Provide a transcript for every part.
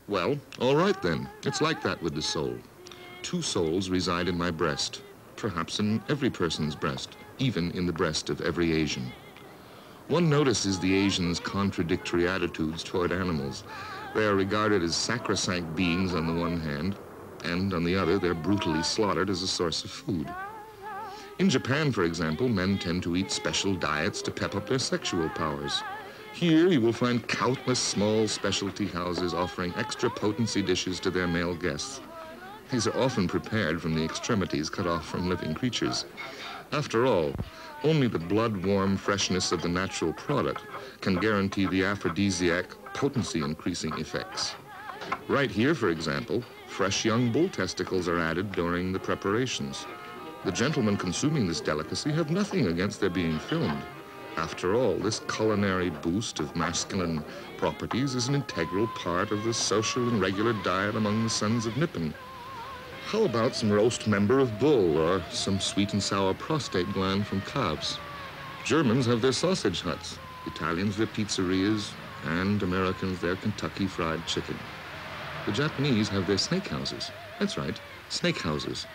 Well, all right then. It's like that with the soul. Two souls reside in my breast, perhaps in every person's breast, even in the breast of every Asian. One notices the Asians' contradictory attitudes toward animals. They are regarded as sacrosanct beings on the one hand, and on the other, they're brutally slaughtered as a source of food. In Japan, for example, men tend to eat special diets to pep up their sexual powers. Here, you will find countless small specialty houses offering extra potency dishes to their male guests. These are often prepared from the extremities cut off from living creatures. After all, only the blood-warm freshness of the natural product can guarantee the aphrodisiac potency-increasing effects. Right here, for example, fresh young bull testicles are added during the preparations. The gentlemen consuming this delicacy have nothing against their being filmed. After all, this culinary boost of masculine properties is an integral part of the social and regular diet among the sons of Nippon. How about some roast member of bull or some sweet and sour prostate gland from calves? Germans have their sausage huts, Italians their pizzerias, and Americans their Kentucky Fried Chicken. The Japanese have their snake houses. That's right, snake houses.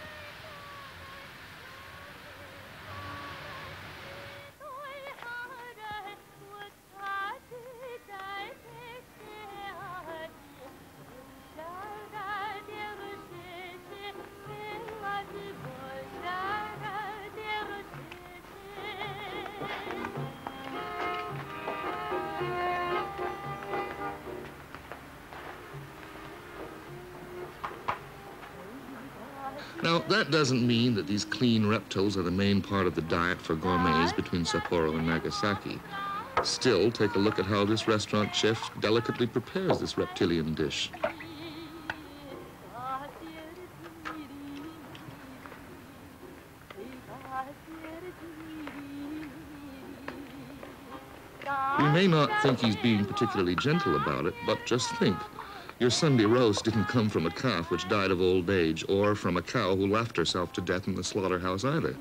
Now, that doesn't mean that these clean reptiles are the main part of the diet for gourmets between Sapporo and Nagasaki. Still, take a look at how this restaurant chef delicately prepares this reptilian dish. You may not think he's being particularly gentle about it, but just think. Your Sunday roast didn't come from a calf which died of old age, or from a cow who laughed herself to death in the slaughterhouse either.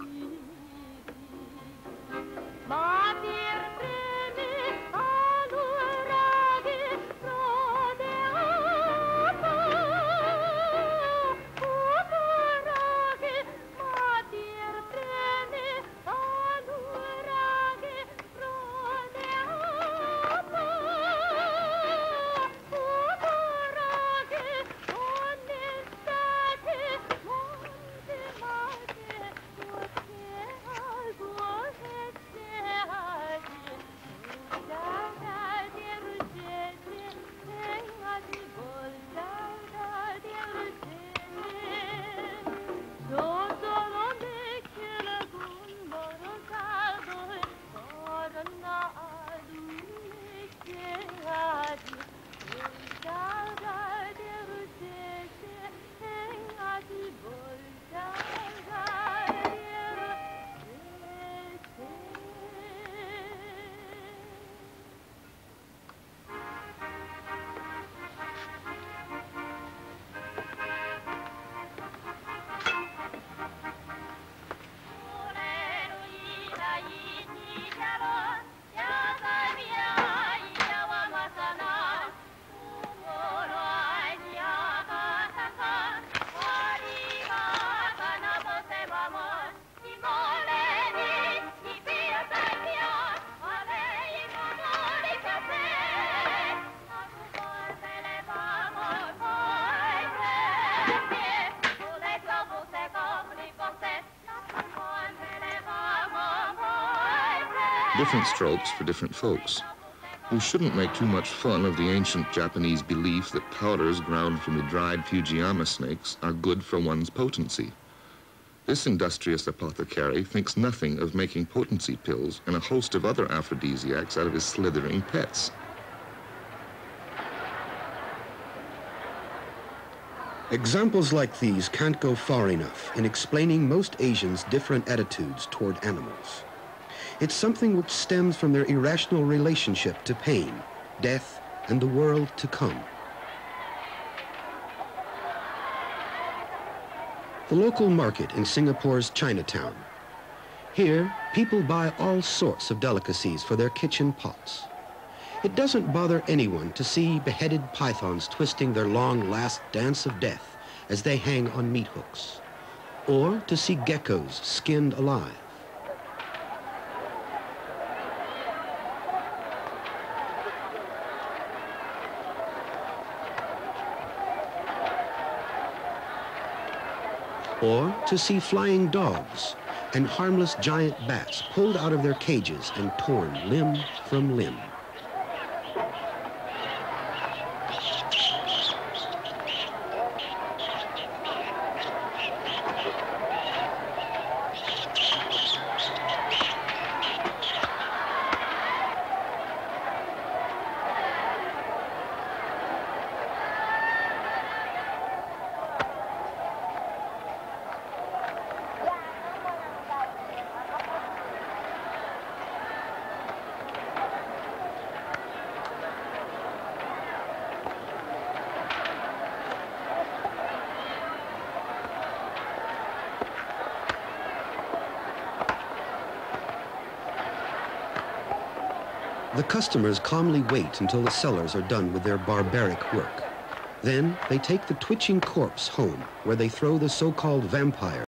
Different strokes for different folks. We shouldn't make too much fun of the ancient Japanese belief that powders ground from the dried Fujiyama snakes are good for one's potency. This industrious apothecary thinks nothing of making potency pills and a host of other aphrodisiacs out of his slithering pets. Examples like these can't go far enough in explaining most Asians' different attitudes toward animals. It's something which stems from their irrational relationship to pain, death, and the world to come. The local market in Singapore's Chinatown. Here, people buy all sorts of delicacies for their kitchen pots. It doesn't bother anyone to see beheaded pythons twisting their long last dance of death as they hang on meat hooks, or to see geckos skinned alive. Or to see flying dogs and harmless giant bats pulled out of their cages and torn limb from limb. The customers calmly wait until the sellers are done with their barbaric work. Then they take the twitching corpse home, where they throw the so-called vampire